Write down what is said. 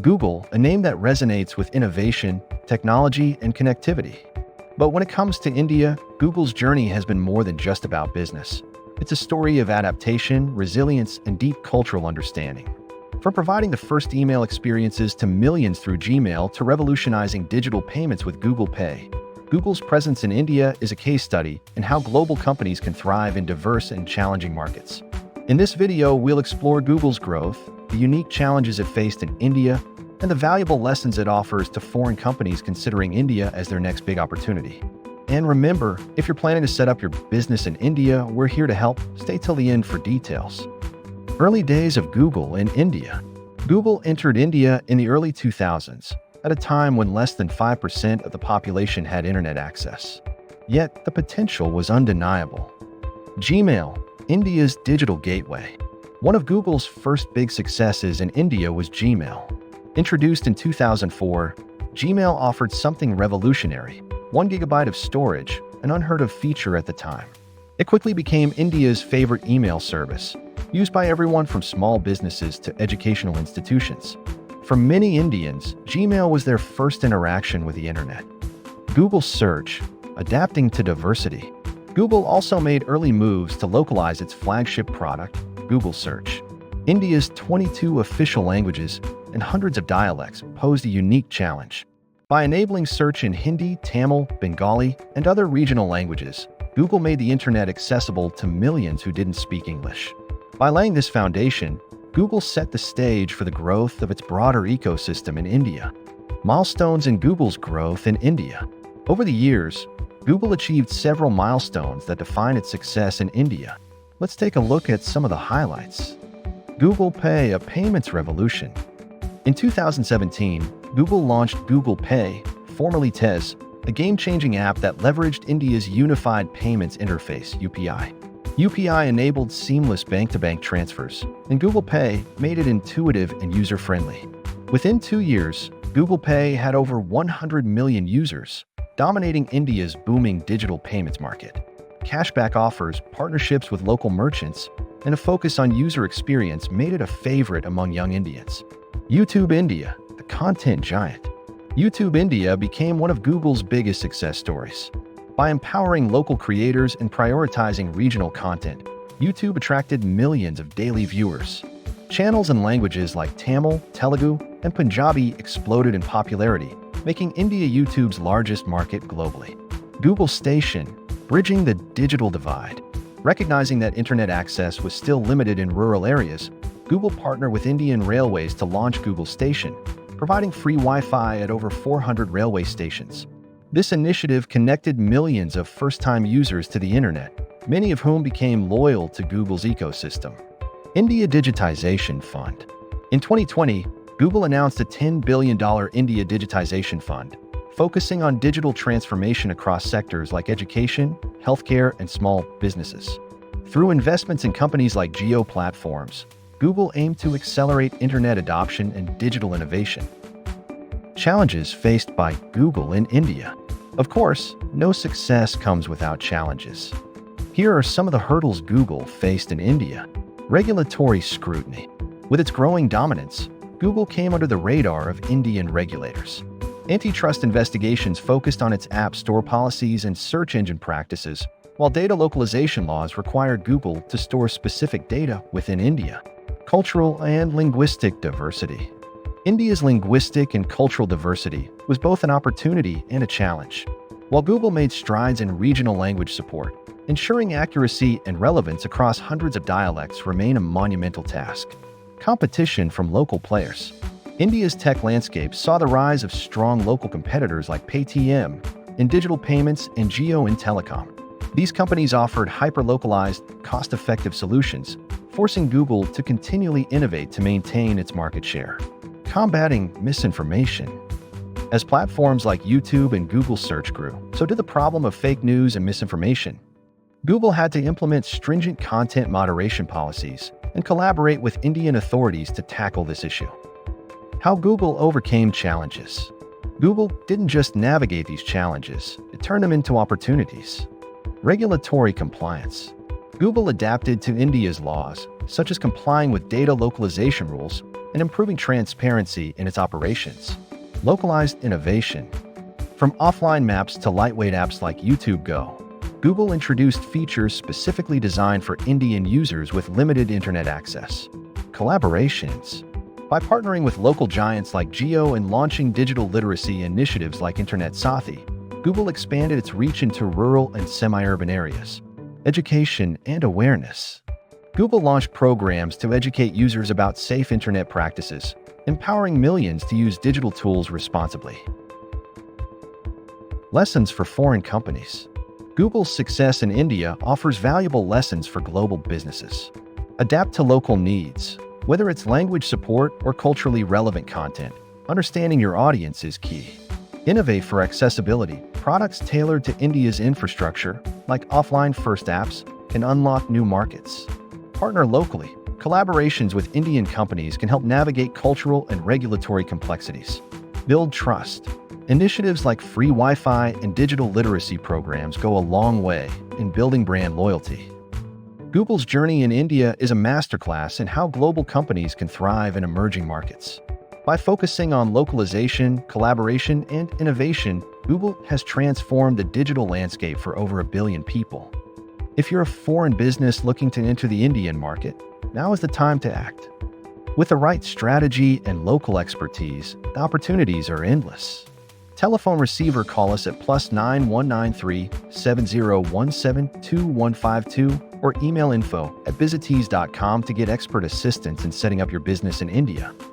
Google, a name that resonates with innovation, technology, and connectivity. But when it comes to India, Google's journey has been more than just about business. It's a story of adaptation, resilience, and deep cultural understanding. From providing the first email experiences to millions through Gmail to revolutionizing digital payments with Google Pay, Google's presence in India is a case study in how global companies can thrive in diverse and challenging markets. In this video, we'll explore Google's growth, the unique challenges it faced in India, and the valuable lessons it offers to foreign companies considering India as their next big opportunity. And remember, if you're planning to set up your business in India, we're here to help. Stay till the end for details. Early days of Google in India. Google entered India in the early 2000s, at a time when less than 5% of the population had internet access. Yet, the potential was undeniable. Gmail, India's digital gateway. One of Google's first big successes in India was Gmail. Introduced in 2004, Gmail offered something revolutionary: 1 GB of storage, an unheard-of feature at the time. It quickly became India's favorite email service, used by everyone from small businesses to educational institutions. For many Indians, Gmail was their first interaction with the internet. Google Search, adapting to diversity. Google also made early moves to localize its flagship product, Google Search. India's 22 official languages and hundreds of dialects posed a unique challenge. By enabling search in Hindi, Tamil, Bengali, and other regional languages, Google made the internet accessible to millions who didn't speak English. By laying this foundation, Google set the stage for the growth of its broader ecosystem in India. Milestones in Google's growth in India. Over the years, Google achieved several milestones that define its success in India. Let's take a look at some of the highlights. Google Pay, a payments revolution. In 2017, Google launched Google Pay, formerly TES, a game-changing app that leveraged India's Unified Payments Interface, UPI. UPI enabled seamless bank-to-bank transfers, and Google Pay made it intuitive and user-friendly. Within 2 years, Google Pay had over 100 million users, dominating India's booming digital payments market. Cashback offers, partnerships with local merchants, and a focus on user experience made it a favorite among young Indians. YouTube India, the content giant. YouTube India became one of Google's biggest success stories. By empowering local creators and prioritizing regional content, YouTube attracted millions of daily viewers. Channels in languages like Tamil, Telugu, and Punjabi exploded in popularity, making India YouTube's largest market globally. Google Station, bridging the digital divide. Recognizing that internet access was still limited in rural areas, Google partnered with Indian Railways to launch Google Station, providing free Wi-Fi at over 400 railway stations. This initiative connected millions of first-time users to the internet, many of whom became loyal to Google's ecosystem. India Digitization Fund. In 2020, Google announced a $10 billion India Digitization Fund, focusing on digital transformation across sectors like education, healthcare, and small businesses. Through investments in companies like Jio Platforms, Google aimed to accelerate internet adoption and digital innovation. Challenges faced by Google in India. Of course, no success comes without challenges. Here are some of the hurdles Google faced in India. Regulatory scrutiny. With its growing dominance, Google came under the radar of Indian regulators. Antitrust investigations focused on its App Store policies and search engine practices, while data localization laws required Google to store specific data within India. Cultural and linguistic diversity. India's linguistic and cultural diversity was both an opportunity and a challenge. While Google made strides in regional language support, ensuring accuracy and relevance across hundreds of dialects remain a monumental task. Competition from local players. India's tech landscape saw the rise of strong local competitors like Paytm in digital payments and Jio in telecom. These companies offered hyper-localized, cost-effective solutions, forcing Google to continually innovate to maintain its market share. Combating misinformation. As platforms like YouTube and Google Search grew, so did the problem of fake news and misinformation. Google had to implement stringent content moderation policies and collaborate with Indian authorities to tackle this issue. How Google overcame challenges. Google didn't just navigate these challenges, it turned them into opportunities. Regulatory compliance. Google adapted to India's laws, such as complying with data localization rules, and improving transparency in its operations. Localized innovation. From offline maps to lightweight apps like YouTube Go, Google introduced features specifically designed for Indian users with limited internet access. Collaborations. By partnering with local giants like Jio and launching digital literacy initiatives like Internet Sathi, Google expanded its reach into rural and semi-urban areas. Education and awareness. Google launched programs to educate users about safe internet practices, empowering millions to use digital tools responsibly. Lessons for foreign companies. Google's success in India offers valuable lessons for global businesses. Adapt to local needs. Whether it's language support or culturally relevant content, understanding your audience is key. Innovate for accessibility. Products tailored to India's infrastructure, like offline-first apps, can unlock new markets. Partner locally. Collaborations with Indian companies can help navigate cultural and regulatory complexities. Build trust. Initiatives like free Wi-Fi and digital literacy programs go a long way in building brand loyalty. Google's journey in India is a masterclass in how global companies can thrive in emerging markets. By focusing on localization, collaboration, and innovation, Google has transformed the digital landscape for over 1 billion people. If you're a foreign business looking to enter the Indian market, now is the time to act. With the right strategy and local expertise, the opportunities are endless. Telephone receiver, call us at +9 193 7017 2152 or email info@bizitees.com to get expert assistance in setting up your business in India.